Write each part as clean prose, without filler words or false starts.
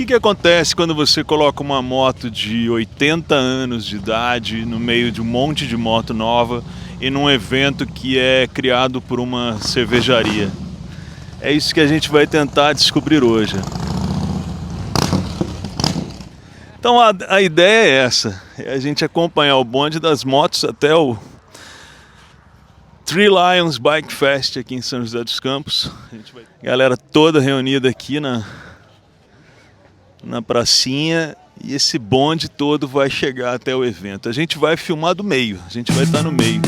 que acontece quando você coloca uma moto de 80 anos de idade no meio de um monte de moto nova e num evento que é criado por uma cervejaria? É isso que a gente vai tentar descobrir hoje. Então a ideia é essa, é a gente acompanhar o bonde das motos até o Three Lions Bike Fest aqui em São José dos Campos. Galera toda reunida aqui na pracinha, e esse bonde todo vai chegar até o evento. A gente vai filmar do meio, a gente vai estar no meio.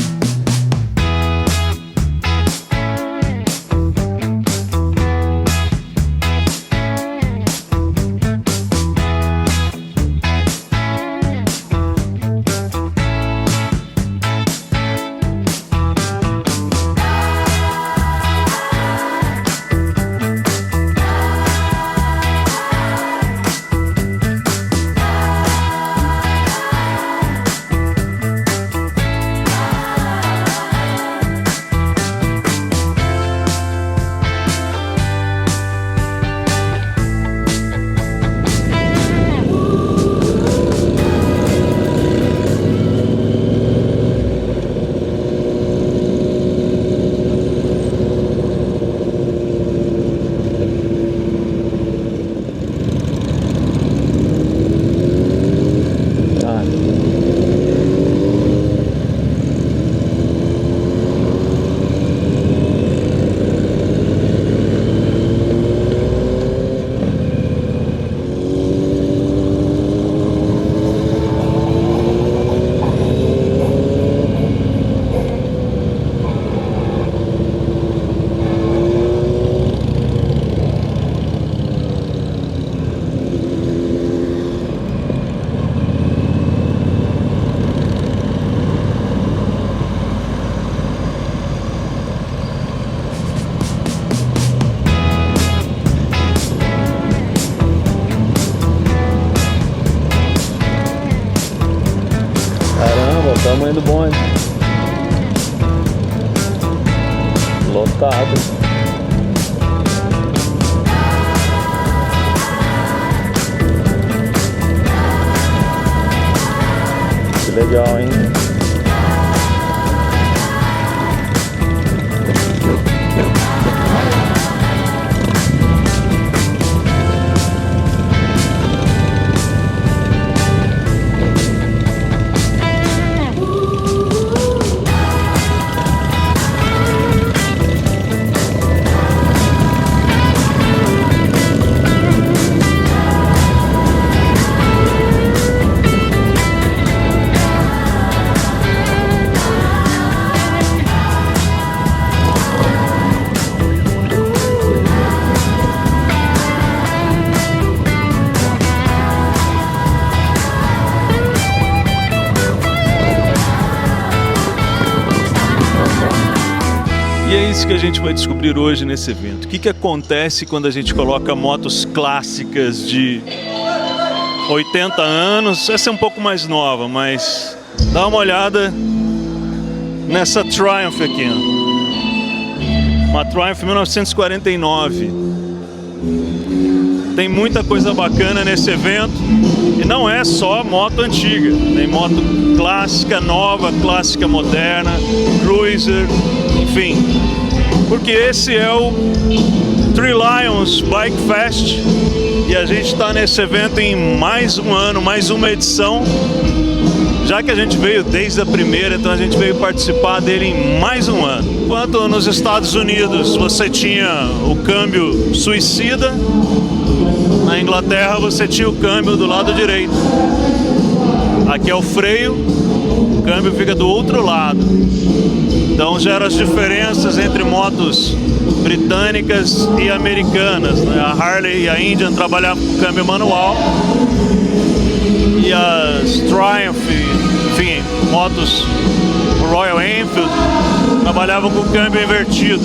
Caramba, o tamanho do bonde. Lotado. Que legal, hein? E é isso que a gente vai descobrir hoje nesse evento. O que acontece quando a gente coloca motos clássicas de 80 anos? Essa é um pouco mais nova, mas dá uma olhada nessa Triumph aqui, ó. Uma Triumph 1949. Tem muita coisa bacana nesse evento. E não é só moto antiga. Tem moto clássica nova, clássica moderna, cruiser, enfim. Porque esse é o Three Lions Bike Fest. E a gente está nesse evento em mais um ano, mais uma edição. Já que a gente veio desde a primeira, então a gente veio participar dele em mais um ano. Enquanto nos Estados Unidos você tinha o câmbio suicida, na Inglaterra você tinha o câmbio do lado direito. Aqui é o freio, o câmbio fica do outro lado. Então gera as diferenças entre motos britânicas e americanas, né? A Harley e a Indian trabalhavam com câmbio manual e as Triumph, enfim, motos Royal Enfield trabalhavam com câmbio invertido.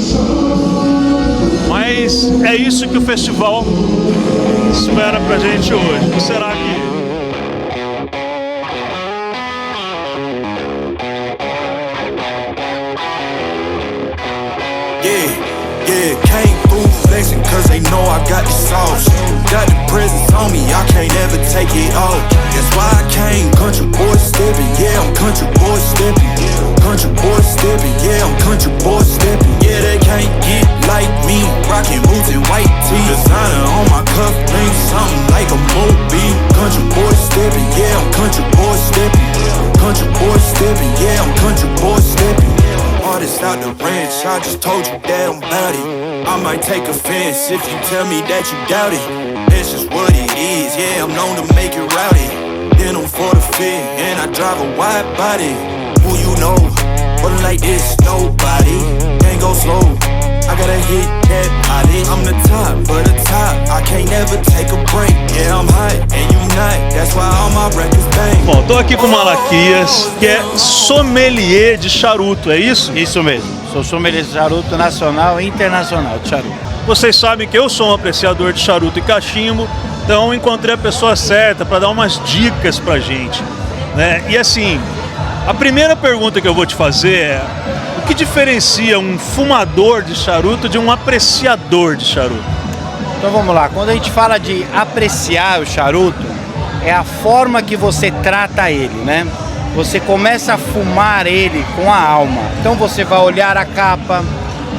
Mas é isso que o festival espera pra gente hoje. O que será que... Yeah, came through flexing cause they know I got the sauce. Got the presents on on me, I can't ever take it off. That's why I came, country boy stepping, yeah, I'm country boy stepping. Country boy stepping, yeah, I'm country boy stepping. Yeah, they can't get like me, rockin' boots and white tee. Designer on my cuff, ring something like a movie. Country boy stepping, yeah, I'm country boy stepping. Country boy stepping, yeah, I'm country boy stepping. Artist out the ranch, I just told you that I'm bout it. I might take offense if you tell me that you doubt it. That's just what it is, yeah, I'm known to make it rowdy. Then I'm for the fit, and I drive a wide body. Who you know, but like this, nobody. Can't go slow, I gotta hit that body. I'm the top, but the top, I can't never take a break. Yeah, I'm hot, and you not, that's why all my records bang. Bom, tô aqui com o Malakias, que é sommelier de charuto, é isso? Isso mesmo, sou sommelier de charuto nacional e internacional de charuto. Vocês sabem que eu sou um apreciador de charuto e cachimbo, então encontrei a pessoa certa para dar umas dicas pra gente, né? E assim, a primeira pergunta que eu vou te fazer é: o que diferencia um fumador de charuto de um apreciador de charuto? Então vamos lá, quando a gente fala de apreciar o charuto, é a forma que você trata ele, né? Você começa a fumar ele com a alma. Então você vai olhar a capa,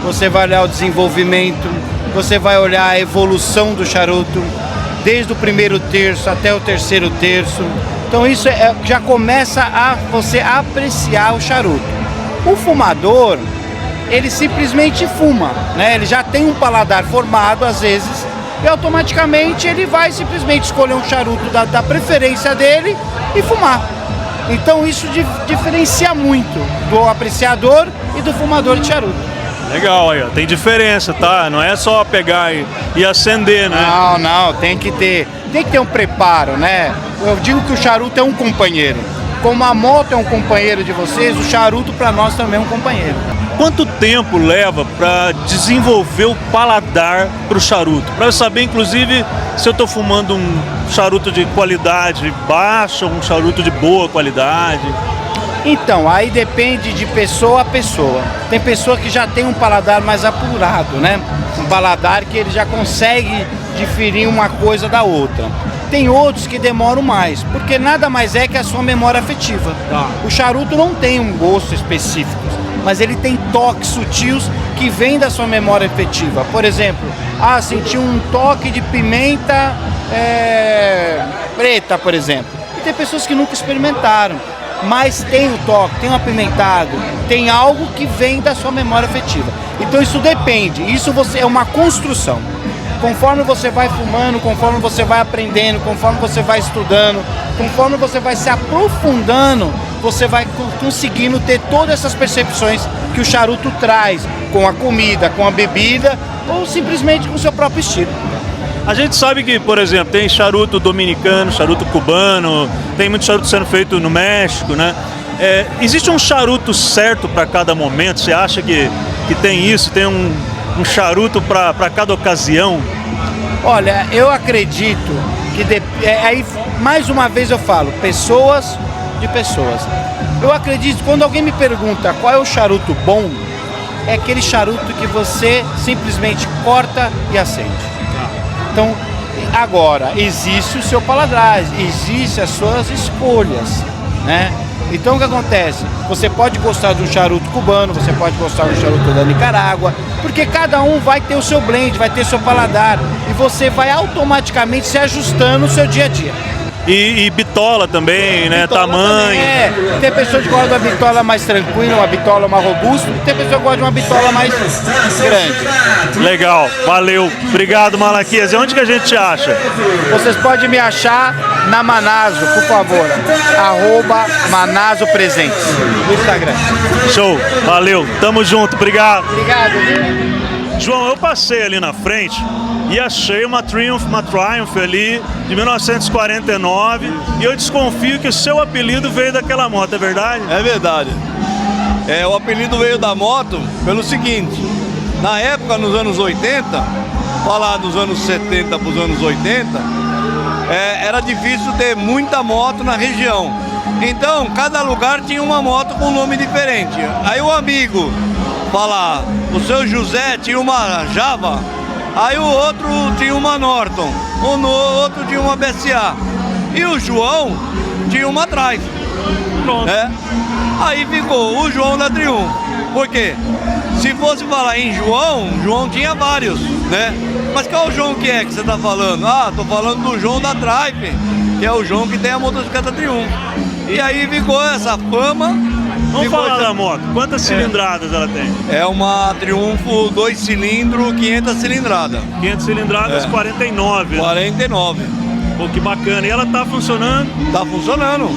você vai olhar o desenvolvimento, você vai olhar a evolução do charuto, desde o primeiro terço até o terceiro terço. Então isso já começa a você apreciar o charuto. O fumador, ele simplesmente fuma, né? Ele já tem um paladar formado às vezes e automaticamente ele vai simplesmente escolher um charuto da preferência dele e fumar. Então isso diferencia muito do apreciador e do fumador de charuto. Legal, aí, ó, tem diferença, tá? Não é só pegar e acender, né? Não, tem que ter um preparo, né? Eu digo que o charuto é um companheiro. Como a moto é um companheiro de vocês, o charuto para nós também é um companheiro. Quanto tempo leva para desenvolver o paladar para o charuto? Para eu saber, inclusive, se eu estou fumando um charuto de qualidade baixa ou um charuto de boa qualidade. Então, aí depende de pessoa a pessoa. Tem pessoa que já tem um paladar mais apurado, né? Um paladar que ele já consegue diferir uma coisa da outra. Tem outros que demoram mais, porque nada mais é que a sua memória afetiva. O charuto não tem um gosto específico, mas ele tem toques sutis que vêm da sua memória afetiva. Por exemplo, senti um toque de pimenta preta, por exemplo. E tem pessoas que nunca experimentaram, mas tem o toque, tem o apimentado, tem algo que vem da sua memória afetiva. Então isso depende, isso é uma construção. Conforme você vai fumando, conforme você vai aprendendo, conforme você vai estudando, conforme você vai se aprofundando, você vai conseguindo ter todas essas percepções que o charuto traz com a comida, com a bebida ou simplesmente com o seu próprio estilo. A gente sabe que, por exemplo, tem charuto dominicano, charuto cubano, tem muito charuto sendo feito no México, né? Existe um charuto certo para cada momento? Você acha que tem isso? Tem um charuto para cada ocasião? Olha, eu acredito que aí mais uma vez eu falo, pessoas de pessoas. Eu acredito, quando alguém me pergunta qual é o charuto bom, é aquele charuto que você simplesmente corta e acende. Então, agora, existe o seu paladar, existe as suas escolhas, né? Então o que acontece? Você pode gostar de um charuto cubano, você pode gostar de um charuto da Nicarágua, porque cada um vai ter o seu blend, vai ter o seu paladar e você vai automaticamente se ajustando no seu dia a dia. E bitola também, né? Bitola tamanho. também, Tem pessoa que gosta de uma bitola mais tranquila, uma bitola mais robusta, e tem pessoa que gosta de uma bitola mais grande. Legal, valeu. Obrigado, Malakias. E onde que a gente te acha? Vocês podem me achar na Manaso, por favor. @Manaso Presentes no Instagram. Show, valeu. Tamo junto, obrigado. Obrigado. João, eu passei ali na frente e achei uma Triumph ali de 1949 e eu desconfio que o seu apelido veio daquela moto, é verdade? É verdade. O apelido veio da moto pelo seguinte: na época, nos anos 80, falar dos anos 70 para os anos 80, era difícil ter muita moto na região. Então, cada lugar tinha uma moto com um nome diferente. Aí o amigo falar, o seu José tinha uma Java, Aí o outro tinha uma Norton, o outro tinha uma BSA. E o João tinha uma Triumph. Né? Aí ficou o João da Triumph. Por quê? Se fosse falar em João tinha vários, né? Mas qual o João que você tá falando? Ah, tô falando do João da Triumph, que é o João que tem a motocicleta Triumph. E aí ficou essa fama. Vamos falar da moto. Quantas cilindradas ela tem? É uma Triumph 2 cilindros, 500 cilindradas. 500 cilindradas, 49. 49. Pô, que bacana. E ela tá funcionando? Tá funcionando.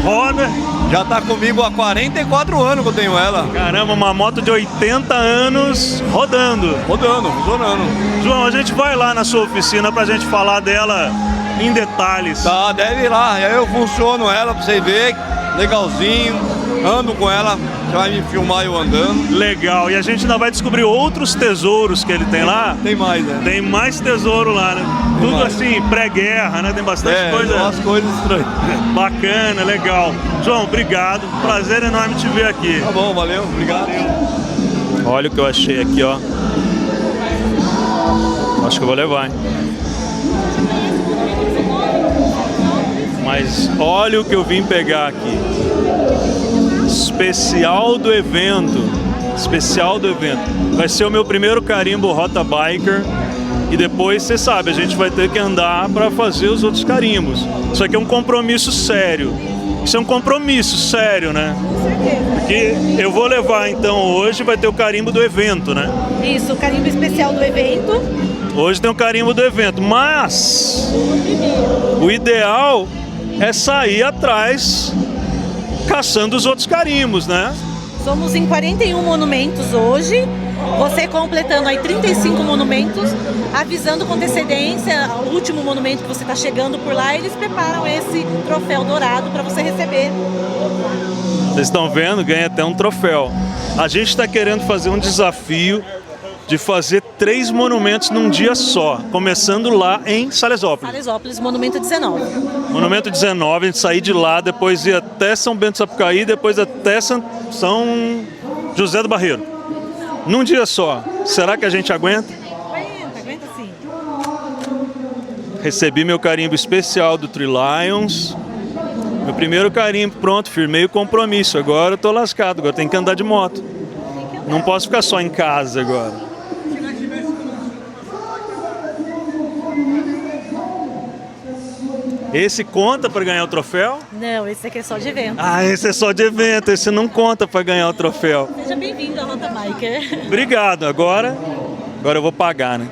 Roda? Já tá comigo há 44 anos que eu tenho ela. Caramba, uma moto de 80 anos rodando. Rodando, funcionando. João, a gente vai lá na sua oficina pra gente falar dela em detalhes. Tá, deve ir lá. Aí eu funciono ela pra você ver. Legalzinho. Ando com ela, você vai me filmar eu andando. Legal, e a gente ainda vai descobrir outros tesouros que ele tem lá. Tem mais, né? Tem mais tesouro lá, né? Tem Tudo mais. assim, pré-guerra, né? Tem bastante coisa. Umas coisas estranhas. Bacana, legal. João, obrigado. Prazer enorme te ver aqui. Tá bom, valeu, obrigado. Olha o que eu achei aqui, ó. Acho que eu vou levar, hein? Mas olha o que eu vim pegar aqui. Especial do evento. Especial do evento. Vai ser o meu primeiro carimbo Rota Biker. E depois, você sabe, a gente vai ter que andar para fazer os outros carimbos. Isso aqui é um compromisso sério. Isso é um compromisso sério, né? Porque eu vou levar, então, hoje vai ter o carimbo do evento, né? Isso, o carimbo especial do evento. Hoje tem o carimbo do evento, mas o ideal é sair atrás caçando os outros carimbos, né? Somos em 41 monumentos hoje, você completando aí 35 monumentos, avisando com antecedência o último monumento que você está chegando por lá, eles preparam esse troféu dourado para você receber. Vocês estão vendo? Ganha até um troféu. A gente está querendo fazer um desafio de fazer 3 monumentos num dia só, começando lá em Salesópolis. Salesópolis, monumento 19. Monumento 19, a gente sair de lá, depois ir até São Bento do Sapucaí, depois até São José do Barreiro. Num dia só. Será que a gente aguenta? Aguenta sim. Recebi meu carimbo especial do Three Lions. Meu primeiro carimbo, pronto, firmei o compromisso. Agora eu tô lascado, agora tem que andar de moto. Não posso ficar só em casa agora. Esse conta para ganhar o troféu? Não, esse aqui é só de evento. Ah, esse é só de evento, esse não conta para ganhar o troféu. Seja bem-vindo à Rota Biker. Obrigado, agora eu vou pagar, né?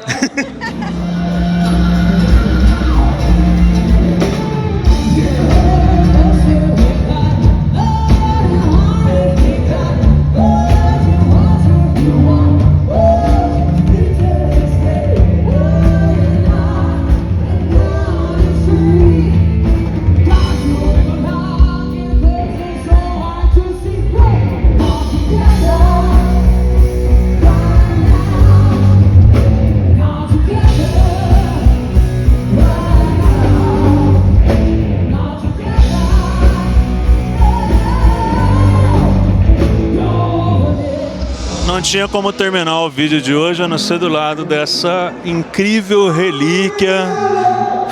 Não tinha como terminar o vídeo de hoje a não ser do lado dessa incrível relíquia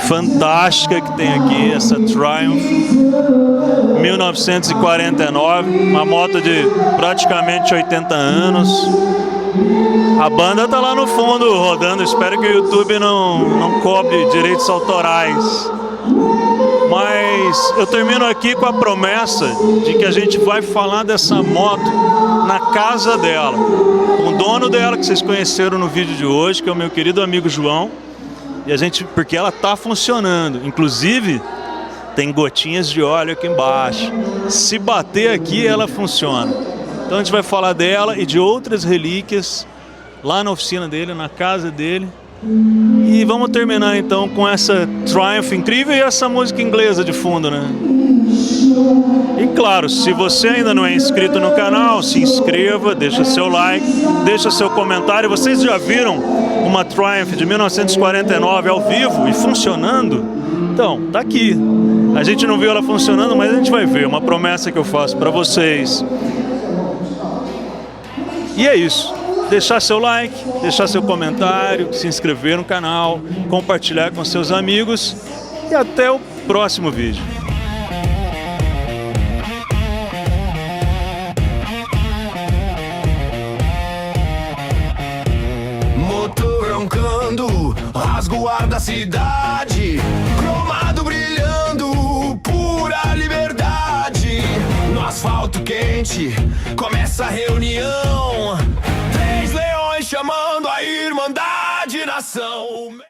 fantástica que tem aqui, essa Triumph 1949, uma moto de praticamente 80 anos. A banda tá lá no fundo rodando, espero que o YouTube não cobre direitos autorais. Mas eu termino aqui com a promessa de que a gente vai falar dessa moto na casa dela, com o dono dela que vocês conheceram no vídeo de hoje, que é o meu querido amigo João. E porque ela tá funcionando, inclusive tem gotinhas de óleo aqui embaixo. Se bater aqui, ela funciona. Então a gente vai falar dela e de outras relíquias lá na oficina dele, na casa dele. E vamos terminar então com essa Triumph incrível e essa música inglesa de fundo, né? E claro, se você ainda não é inscrito no canal, se inscreva, deixa seu like, deixa seu comentário. Vocês já viram uma Triumph de 1949 ao vivo e funcionando? Então, tá aqui. A gente não viu ela funcionando, mas a gente vai ver. Uma promessa que eu faço para vocês. E é isso. deixar seu like, deixar seu comentário, se inscrever no canal, compartilhar com seus amigos e até o próximo vídeo. Motor roncando, rasga o ar da cidade, cromado brilhando, pura liberdade. No asfalto quente, começa a reunião, 3 leões chamando a irmandade nação.